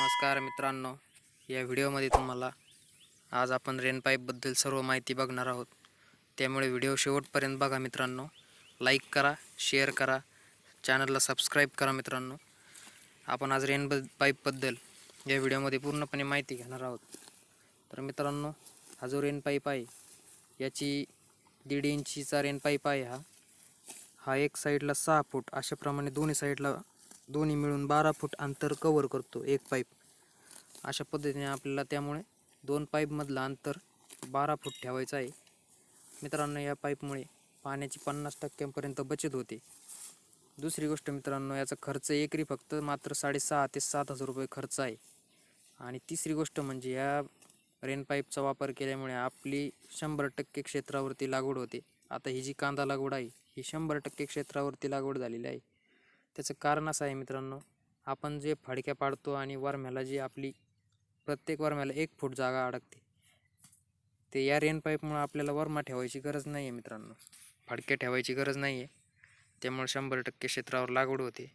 नमस्कार मित्रांनो, या व्हिडिओमध्ये तुम्हाला आज आपण रेन पाईपबद्दल सर्व माहिती बघणार आहोत. त्यामुळे व्हिडिओ शेवटपर्यंत बघा मित्रांनो. लाईक करा, शेअर करा, चॅनलला सबस्क्राईब करा मित्रांनो. आपण आज पाईपबद्दल या व्हिडिओमध्ये पूर्णपणे माहिती घेणार आहोत. तर मित्रांनो, हा जो रेन पाईप आहे याची 1.5 इंचीचा रेन पाईप आहे. हा एक साईडला 6 फूट अशाप्रमाणे दोन्ही मिळून 12 फूट अंतर कव्हर करतो एक पाईप. अशा पद्धतीने आपल्याला त्यामुळे 2 पाईपमधलं अंतर 12 फूट ठेवायचं आहे. मित्रांनो, या पाईपमुळे पाण्याची 50% बचत होते. दुसरी गोष्ट मित्रांनो, याचा खर्च एकरी फक्त मात्र 6,500 ते 7,000 रुपये खर्च आहे. आणि तिसरी गोष्ट म्हणजे या रेन पाईपचा वापर केल्यामुळे आपली 100% क्षेत्रावरती लागवड होते. आता ही जी कांदा लागवड आहे ही 100% क्षेत्रावरती लागवड झालेली आहे. त्याचं कारण असं आहे मित्रांनो, आपण जे फडक्या पाडतो आणि वरम्याला जी आपली प्रत्येक वरम्याला 1 फूट जागा अडकते, ते या रेन पाईपमुळे आपल्याला वरमा ठेवायची गरज नाही आहे मित्रांनो, फडक्या ठेवायची गरज नाही आहे. त्यामुळे 100% क्षेत्रावर लागवड होते.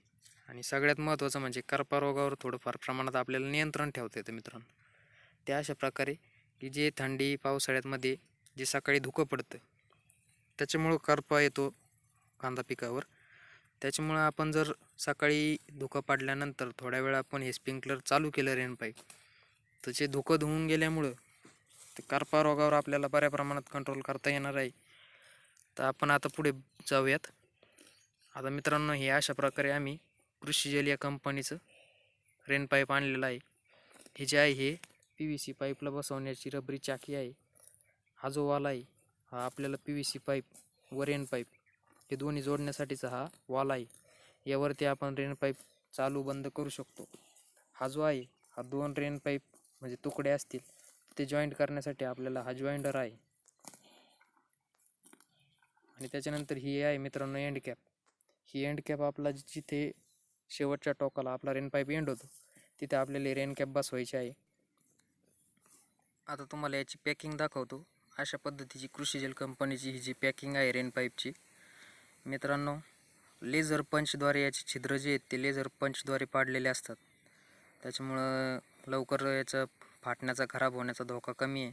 आणि सगळ्यात महत्त्वाचं म्हणजे करपा रोगावर थोडंफार प्रमाणात आपल्याला नियंत्रण ठेवता येतं मित्रांनो. त्या अशा प्रकारे की जे थंडी पावसाळ्यामध्ये जे सकाळी धुकं पडतं त्याच्यामुळं करपा येतो कांदा पिकावर. त्याच्यामुळं आपण जर सकाळी धुकं पाडल्यानंतर थोड्या वेळ आपण हे स्प्रिंकलर चालू केलं रेन पाईप, तर जे धुकं धुवून गेल्यामुळं ते करपा रोगावर आपल्याला बऱ्या प्रमाणात कंट्रोल करता येणार आहे. तर आपण आता पुढे जाऊयात. आता मित्रांनो, हे अशा प्रकारे आम्ही कृषीजल या कंपनीचं रेन पाईप आणलेलं आहे. हे जे आहे हे PVC पाईपला बसवण्याची रबरी चाकी आहे. हा जो वाल आहे हा आपल्याला PVC पाईप व रेन पाईप हे दोन्ही जोडण्यासाठीचा हा वाल आहे. यावरती आपण रेन पाईप चालू बंद करू शकतो. हा जो आहे हा 2 रेन पाईप म्हणजे तुकडे असतील ते जॉईंट करण्यासाठी आपल्याला हा जॉईंडर आहे. आणि त्याच्यानंतर ही आहे मित्रांनो एंड कॅप. ही एंड कॅप आपला जिथे शेवटच्या टोकाला आपला रेन पाईप एंड होतो तिथे आपल्याला रेन कॅप बसवायची आहे. आता तुम्हाला याची पॅकिंग दाखवतो. अशा पद्धतीची कृषीजल कंपनीची ही जी पॅकिंग आहे रेन पाईपची मित्रांनो, लेझर पंचद्वारे याची छिद्र जे आहेत ते लेझर पंचद्वारे पाडलेले असतात. त्याच्यामुळं लवकर याचं फाटण्याचा, खराब होण्याचा धोका कमी आहे.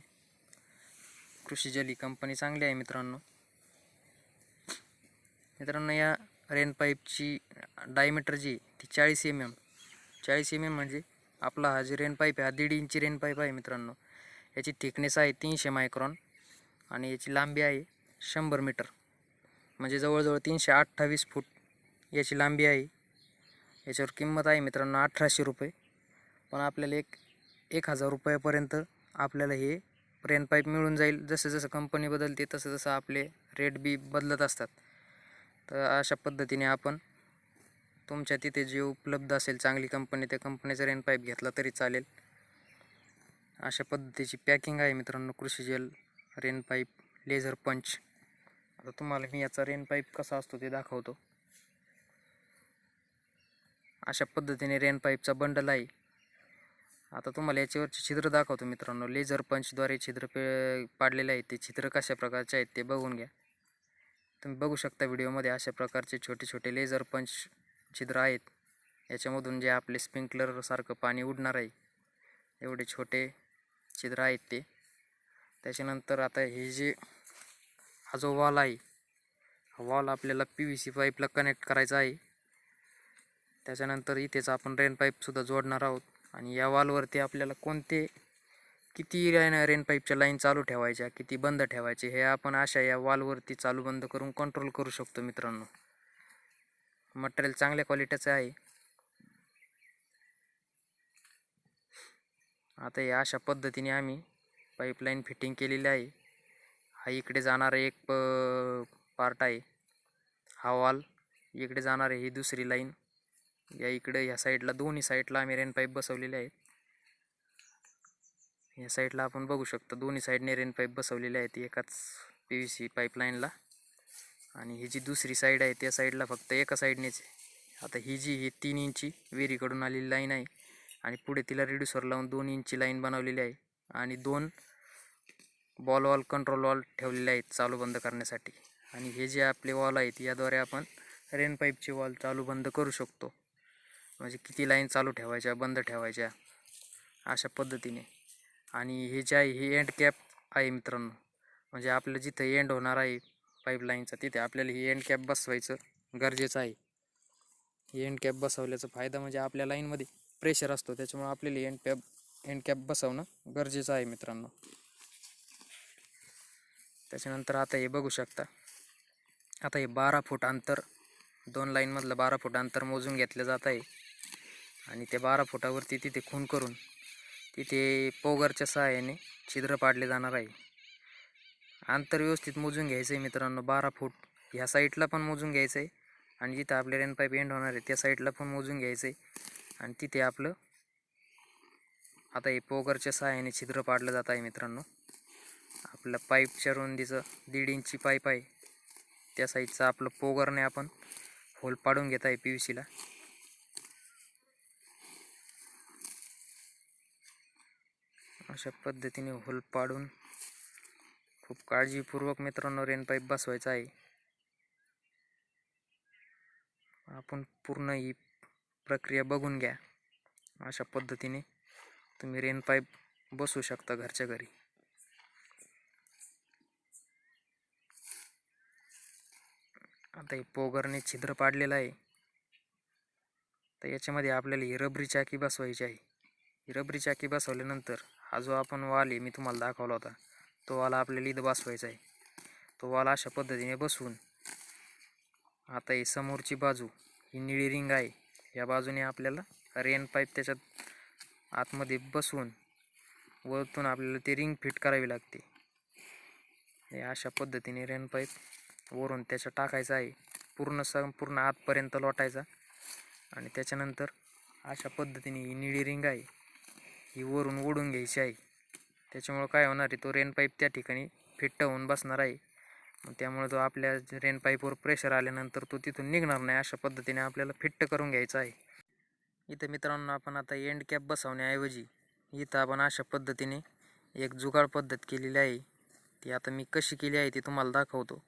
कृषीजल ही कंपनी चांगली आहे मित्रांनो. या रेन पाईपची डायमीटर जी ती 40 mm. 40 mm म्हणजे आपला हा जे रेन पाईप आहे हा 1.5 इंची रेन पाईप आहे मित्रांनो. याची थिकनेस आहे 300 मायक्रॉन आणि याची लांबी आहे 100 मीटर, म्हणजे जवळजवळ 328 फूट याची लांबी आहे. याच्यावर किंमत आहे मित्रांनो 1,800 रुपये. पण आपल्याला 1,000 रुपयापर्यंत आपल्याला हे रेन पाईप मिळून जाईल. जसं जसं कंपनी बदलते तसं तसं आपले रेट बी बदलत असतात. तर अशा पद्धतीने आपण तुमच्या तिथे जे उपलब्ध असेल चांगली कंपनी त्या कंपनीचा रेन पाईप घेतला तरी चालेल. अशा पद्धतीची पॅकिंग आहे मित्रांनो कृषीजल रेन पाईप लेझर पंच. आता तुम्हाला मी याचा रेन पाईप कसा असतो ते दाखवतो. अशा पद्धतीने रेन पाईपचा बंडल आहे. आता तुम्हाला याच्यावरचे छिद्र दाखवतो मित्रांनो. लेझर पंचद्वारे छिद्र पाडलेले आहेत. ते छिद्र कशा प्रकारचे आहेत ते बघून घ्या. तुम्ही बघू शकता व्हिडिओमध्ये अशा प्रकारचे छोटे छोटे लेझर पंच छिद्र आहेत. याच्यामधून जे आपले स्प्रिंकलर सारखं पाणी उडणार आहे एवढे छोटे छिद्र आहेत ते. त्याच्यानंतर आता हे जे हा जो वॉल आहे हा वॉल आपल्याला PVC पाईपला कनेक्ट करायचा आहे. त्याच्यानंतर इथेच आपण रेन पाईपसुद्धा जोडणार आहोत. आणि या वॉलवरती आपल्याला किती रेन पाईपच्या लाईन चालू ठेवायच्या, किती बंद ठेवायचे हे आपण अशा या वॉलवरती चालू बंद करून कंट्रोल करू शकतो मित्रांनो. मटेरियल चांगल्या क्वालिटीचं आहे. आता या अशा पद्धतीने आम्ही पाईपलाईन फिटिंग केलेली आहे. हा इकडे जाणारा एक पार्ट आहे, हा वॉल. इकडे जाणार आहे ही दुसरी लाईन. या इकडे ह्या साईडला दोन्ही साईडला आम्ही रेन पाईप बसवलेले आहेत. या साईडला आपण बघू शकतो दोन्ही साईडने रेन पाईप बसवलेले आहेत एकाच PVC पाईपलाईनला. आणि ही जी दुसरी साईड आहे त्या साईडला फक्त एका साईडनेच. आता ही 3 इंची विहिरीकडून आलेली लाईन आहे आणि पुढे तिला रिड्यूसर लावून 2 इंची लाईन बनवलेली आहे. आणि 2 बॉल वॉल कंट्रोल वॉल ठेवलेले आहेत चालू बंद करण्यासाठी. आणि हे जे आपले वॉल आहेत याद्वारे आपण रेन पाईपचे वॉल चालू बंद करू शकतो. म्हणजे किती लाईन चालू ठेवायच्या, बंद ठेवायच्या अशा पद्धतीने. आणि हे जे आहे हे एंड कॅप आहे मित्रांनो, म्हणजे आपलं जिथं एंड होणार आहे पाईपलाईनचा तिथे आपल्याला ही एंड कॅप बसवायचं गरजेचं आहे. ही एंड कॅप बसवल्याचा फायदा म्हणजे आपल्या लाईनमध्ये प्रेशर असतो, त्याच्यामुळे आपल्याला एंड कॅप बसवणं गरजेचं आहे मित्रांनो. त्याच्यानंतर आता हे बघू शकता, आता हे 12 फूट अंतर, 2 लाईनमधलं 12 फूट अंतर मोजून घेतलं जात आहे. आणि त्या 12 फुटावरती तिथे खून करून तिथे पोगरच्या सहाय्याने छिद्र पाडले जाणार आहे. अंतर व्यवस्थित मोजून घ्यायचं आहे मित्रांनो. 12 फूट ह्या साईडला पण मोजून घ्यायचं आहे आणि जिथं आपले रेन पाईप एंड होणार आहे त्या साईडला पण मोजून घ्यायचं आहे. आणि तिथे आपलं आता हे पोगरच्या सहाय्याने छिद्र पाडलं जात आहे मित्रांनो. आपल्या पाईपच्या रुंदीचं 1.5 इंची पाईप आहे, त्या साईडचं आपलं पोगरने आपण होल पाडून घेत आहे PVC-ला. अशा पद्धतीने होल पाडून खूप काळजीपूर्वक मित्रांनो रेन पाईप बसवायचा आहे. आपण पूर्ण ही प्रक्रिया बघून घ्या. अशा पद्धतीने तुम्ही रेन पाईप बसवू शकता घरच्या घरी. आता हे पोगरने छिद्र पाडलेलं आहे, तर याच्यामध्ये आपल्याला ही रबरी चाकी बसवायची आहे. ही रबरी चाकी बसवल्यानंतर हा जो आपण वाल आहे मी तुम्हाला दाखवला होता, तो वाला आपल्याला इथं बसवायचा आहे. तो वाला अशा पद्धतीने बसवून आता ही समोरची बाजू ही निळी रिंग आहे, या बाजूने आपल्याला रेन पाईप त्याच्यात आतमध्ये बसवून वरतून आपल्याला ती रिंग फिट करावी लागते. हे अशा पद्धतीने रेन पाईप वरून त्याच्या टाकायचा आहे, संपूर्ण आतपर्यंत लोटायचा. आणि त्याच्यानंतर अशा पद्धतीने ही निळी रिंग आहे ही वरून ओढून घ्यायची आहे. त्याच्यामुळं काय होणार आहे, तो रेन पाईप त्या ठिकाणी फिट्ट होऊन बसणार आहे. त्यामुळे तो आपल्या रेन पाईपवर प्रेशर आल्यानंतर तो तिथून निघणार नाही. अशा पद्धतीने आपल्याला फिट्ट करून घ्यायचं आहे. इथं मित्रांनो आपण आता एंड कॅप बसवण्याऐवजी इथं आपण अशा पद्धतीने एक जुगाड पद्धत केलेली आहे. ती आता मी कशी केली आहे ती तुम्हाला दाखवतो.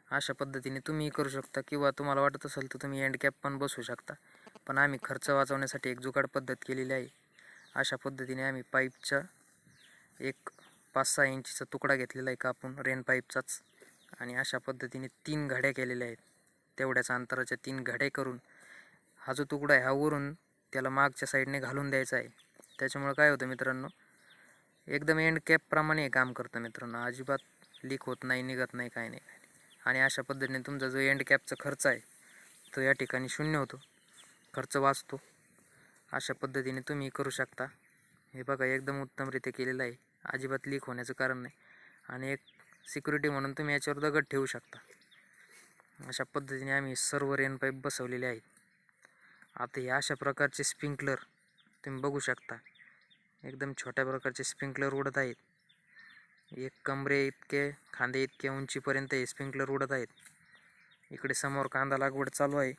अशा पद्धतीने तुम्ही करू शकता, किंवा तुम्हाला वाटत असेल तर तुम्ही एंड कॅप पण बसवू शकता. पण आम्ही खर्च वाचवण्यासाठी एक जुगाड पद्धत केलेली आहे. अशा पद्धतीने आम्ही पाईपचा एक 5-6 इंचीचा तुकडा घेतलेला आहे कापून रेन पाईपचाच, आणि अशा पद्धतीने 3 घड्या केलेल्या आहेत. तेवढ्याच अंतराच्या 3 घड्या करून हा जो तुकडा आहे हा वरून त्याला मागच्या साईडने घालून द्यायचा आहे. त्याच्यामुळे काय होतं मित्रांनो, एकदम एंड कॅपप्रमाणे काम करतं मित्रांनो. अजिबात लीक होत नाही, निघत नाही, काय नाही. आणि अशा पद्धतीने तुमचा जो एंड कॅपचा खर्च आहे तो या ठिकाणी शून्य होतो, खर्च वाचतो. अशा पद्धतीने तुम्ही करू शकता. हे बघा एकदम उत्तमरित्या केलेलं आहे, अजिबात लीक होण्याचं कारण नाही. आणि एक सिक्युरिटी म्हणून तुम्ही याच्यावर दगड ठेवू शकता. अशा पद्धतीने आम्ही सर्व रेन पाईप बसवलेले आहेत. आता हे अशा प्रकारचे स्प्रिंकलर तुम्ही बघू शकता, एकदम छोट्या प्रकारचे स्प्रिंकलर उडत आहेत. एक कमरे इतके, खांदे इतके उंचीपर्यंत हे स्प्रिंकलर उडत आहेत. इकडे समोर कांदा लागवड चालू आहे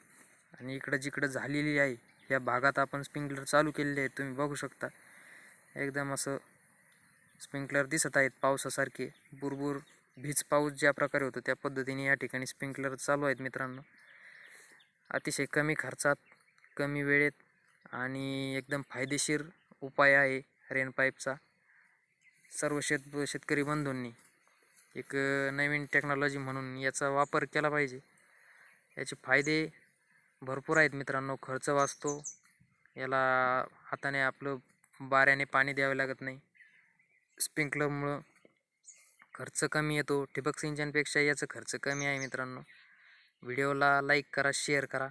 आणि इकडं जिकडं झालेली आहे या भागात आपण स्प्रिंकलर चालू केलेले आहेत. तुम्ही बघू शकता एकदम असं स्प्रिंकलर दिसत आहेत पावसासारखे. बुरबुर वीज पाऊस ज्या प्रकारे होतो त्या पद्धतीने या ठिकाणी स्प्रिंकलर चालू आहेत मित्रांनो. अतिशय कमी खर्चात, कमी वेळेत आणि एकदम फायदेशीर उपाय आहे रेन पाईपचा. सर्व शेतकरी बंधूंनी एक नवीन टेक्नॉलॉजी म्हणून याचा वापर केला पाहिजे. याचे फायदे भरपूर आहेत मित्रांनो. खर्च वाचतो, याला हाताने आपलं बाऱ्याने पाणी द्यावे लागत नाही. स्प्रिंकलरमुळं खर्च कमी येतो. ठिबक सिंचनपेक्षा याचा खर्च कमी आहे मित्रांनो. व्हिडिओला लाईक करा, शेअर करा.